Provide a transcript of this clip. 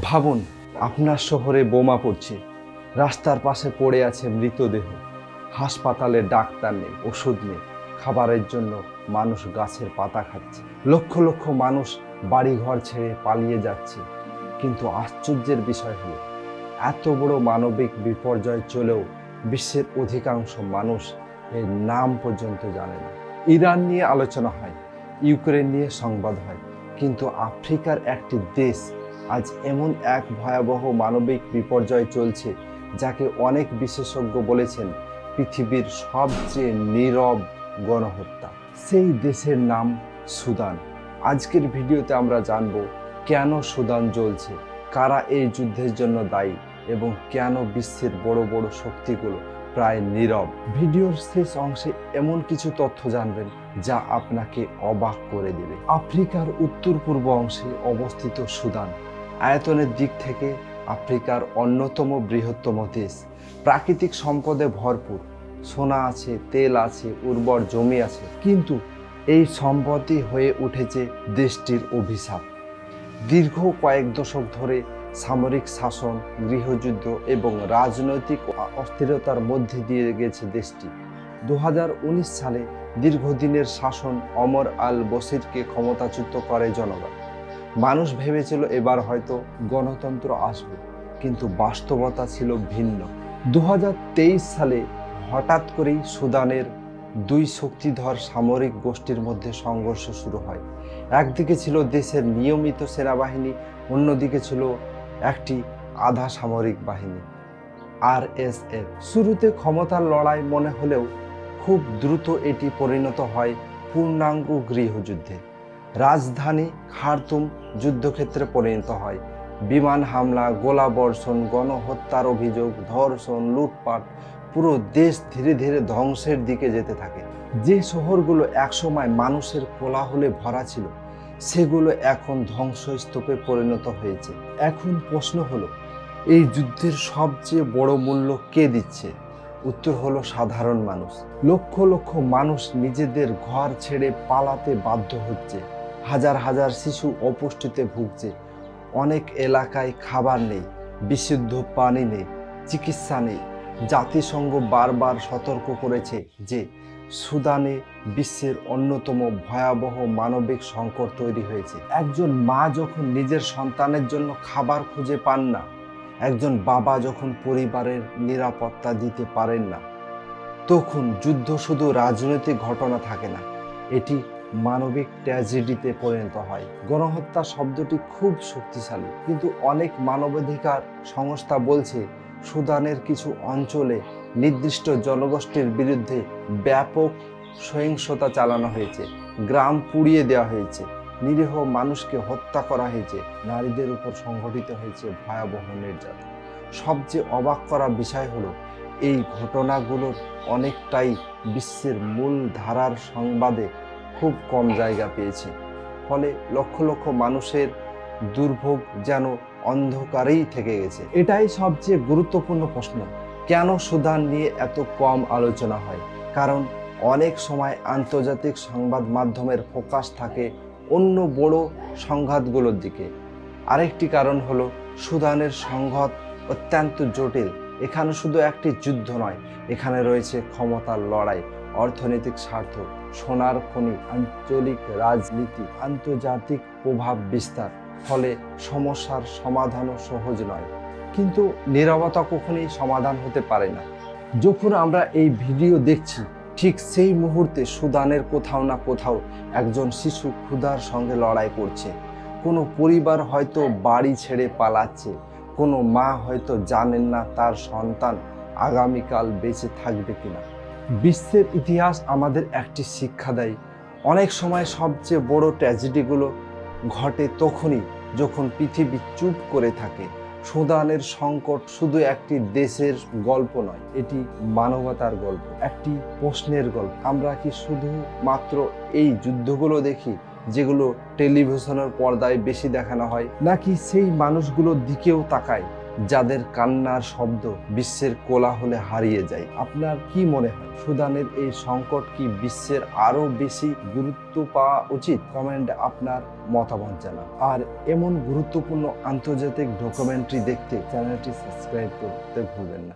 ভাবুন, আপনার শহরে বোমা পড়ছে, রাস্তার পাশে পড়ে আছে মৃতদেহ, হাসপাতালে ডাক্তার নেই, ওষুধ নেই, খাবারের জন্য মানুষ গাছের পাতা খাচ্ছে, লক্ষ লক্ষ মানুষ বাড়িঘর ছেড়ে পালিয়ে যাচ্ছে। কিন্তু আশ্চর্যের বিষয় হলো, এত বড় মানবিক বিপর্যয় চলেও বিশ্বের অধিকাংশ মানুষ এর নাম পর্যন্ত জানে না। ইরান নিয়ে আলোচনা হয়, ইউক্রেন নিয়ে সংবাদ হয়, কিন্তু আফ্রিকার একটি দেশ আজ এমন এক ভয়াবহ মানবিক বিপর্যয় চলছে, যাকে অনেক বিশেষজ্ঞ বলেছেন পৃথিবীর সবচেয়ে নীরব গণহত্যা। সেই দেশের নাম সুদান। আজকের ভিডিওতে আমরা জানব কেন সুদান জ্বলছে, কারা এই যুদ্ধের জন্য দায়ী এবং কেন বিশ্বের বড় বড় শক্তিগুলো প্রায় নীরব। ভিডিওর শেষ অংশে এমন কিছু তথ্য জানবেন যা আপনাকে অবাক করে দেবে। আফ্রিকার উত্তর পূর্ব অংশে অবস্থিত সুদান আয়তনের দিক থেকে আফ্রিকার অন্যতম বৃহত্তম দেশ। প্রাকৃতিক সম্পদে ভরপুর, সোনা আছে, তেল আছে, উর্বর জমি আছে, কিন্তু এই সম্পদই হয়ে উঠেছে দেশটির অভিশাপ। দীর্ঘ কয়েক দশক ধরে সামরিক শাসন, গৃহযুদ্ধ এবং রাজনৈতিক অস্থিরতার মধ্যে দিয়ে গেছে দেশটি। 2019 সালে দীর্ঘদিনের শাসন ওমর আল বশিরকে ক্ষমতাচ্যুত করে জনগণ। মানুষ ভেবেছিল এবার হয়তো গণতন্ত্র আসবে, কিন্তু বাস্তবতা ছিল ভিন্ন। 2023 সালে হঠাৎ করেই সুদানের দুই শক্তিধর সামরিক গোষ্ঠীর মধ্যে সংঘর্ষ শুরু হয়। একদিকে ছিল দেশের নিয়মিত সেনাবাহিনী, অন্যদিকে ছিল একটি আধা সামরিক বাহিনী, RSF। শুরুতে ক্ষমতার লড়াই মনে হলেও খুব দ্রুত এটি পরিণত হয় পূর্ণাঙ্গ গৃহযুদ্ধে। রাজধানী খার্তুম যুদ্ধক্ষেত্রে পরিণত হয়। বিমান হামলা, গোলাবর্ষণ, গণহত্যার অভিযোগ, ধর্ষণ, লুটপাট, পুরো দেশ ধীরে ধীরে ধ্বংসের দিকে যেতে থাকে। যে শহরগুলো একসময় মানুষের কোলাহলে ভরা ছিল, সেগুলো এখন ধ্বংসস্তূপে পরিণত হয়েছে। এখন প্রশ্ন হলো, এই যুদ্ধের সবচেয়ে বড় মূল্য কে দিচ্ছে? উত্তর হলো সাধারণ মানুষ। লক্ষ লক্ষ মানুষ নিজেদের ঘর ছেড়ে পালাতে বাধ্য হচ্ছে। হাজার হাজার শিশু অপুষ্টিতে ভুগছে। অনেক এলাকায় খাবার নেই, বিশুদ্ধ পানি নেই, চিকিৎসা নেই। জাতিসংঘ বারবার সতর্ক করেছে যে সুদানে বিশ্বের অন্যতম ভয়াবহ মানবিক সংকট তৈরি হয়েছে। একজন মা যখন নিজের সন্তানের জন্য খাবার খুঁজে পান না, একজন বাবা যখন পরিবারের নিরাপত্তা দিতে পারেন না, তখন যুদ্ধ শুধু রাজনৈতিক ঘটনা থাকে না, এটি মানবিক ট্র্যাজেডিতে পরিণত হয়। গণহত্যা শব্দটি খুব শক্তিশালী, কিন্তু অনেক মানবাধিকার সংস্থা বলছে সুদানের কিছু অঞ্চলে নির্দিষ্ট জনগোষ্ঠীর বিরুদ্ধে ব্যাপক সহিংসতা চালানো হয়েছে। গ্রাম পুড়িয়ে দেওয়া হয়েছে, নিরীহ মানুষকে হত্যা করা হয়েছে, নারীদের উপর সংঘটিত হয়েছে ভয়াবহ নির্যাতন। সবচেয়ে অবাক করা বিষয় হলো, এই ঘটনাগুলোর অনেকটাই বিশ্বের মূল ধারার সংবাদে খুব কম জায়গা পেয়েছে। ফলে লক্ষ লক্ষ মানুষের দুর্ভোগ যেন অন্ধকারেই থেকে গেছে। এটাই সবচেয়ে গুরুত্বপূর্ণ প্রশ্ন, কেন সুদান নিয়ে এত কম আলোচনা হয়? কারণ অনেক সময় আন্তর্জাতিক সংবাদ মাধ্যমের ফোকাস থাকে অন্য বড় সংঘাতগুলোর দিকে। আরেকটি কারণ হলো, সুদানের সংঘাত অত্যন্ত জটিল। এখানে শুধু একটি যুদ্ধ নয়, এখানে রয়েছে ক্ষমতার লড়াই, অর্থনৈতিক স্বার্থ, সোনার খনি, আঞ্চলিক রাজনীতি, আন্তর্জাতিক প্রভাব বিস্তার। ফলে সমস্যার সমাধানও সহজ নয়। কিন্তু নীরবতা কখনোই সমাধান হতে পারে না। যখন আমরা এই ভিডিও দেখছি, ঠিক সেই মুহূর্তে সুদানের কোথাও না কোথাও একজন শিশু ক্ষুধার সঙ্গে লড়াই করছে। কোনো পরিবার হয়তো বাড়ি ছেড়ে পালাচ্ছে, কোনো মা হয়তো জানেন না তার সন্তান আগামীকাল বেঁচে থাকবে কিনা। বিশ্বের ইতিহাস আমাদের একটি শিক্ষা দেয়, অনেক সময় সবচেয়ে বড় ট্র্যাজেডিগুলো ঘটে তখনই যখন পৃথিবী চুপ করে থাকে। সুদানের সংকট শুধু একটি দেশের গল্প নয়, এটি মানবতার গল্প, একটি প্রশ্নের গল্প। আমরা কি শুধু মাত্র এই যুদ্ধগুলো দেখি যেগুলো টেলিভিশনের পর্দায় বেশি দেখানো হয়, নাকি সেই মানুষগুলোর দিকেও তাকাই যাদের কান্নার শব্দ বিশ্বের কোলাহলে হারিয়ে যায়। আপনার কি মনে হয় সুদানের এই সংকট কি বিশ্বের আরো বেশি গুরুত্ব পাওয়া উচিত? কমেন্টে আপনার মতামত জানান। আর এমন গুরুত্বপূর্ণ আন্তর্জাতিক ডকুমেন্টারি দেখতে চ্যানেলটি সাবস্ক্রাইব করতে ভুলবেন না।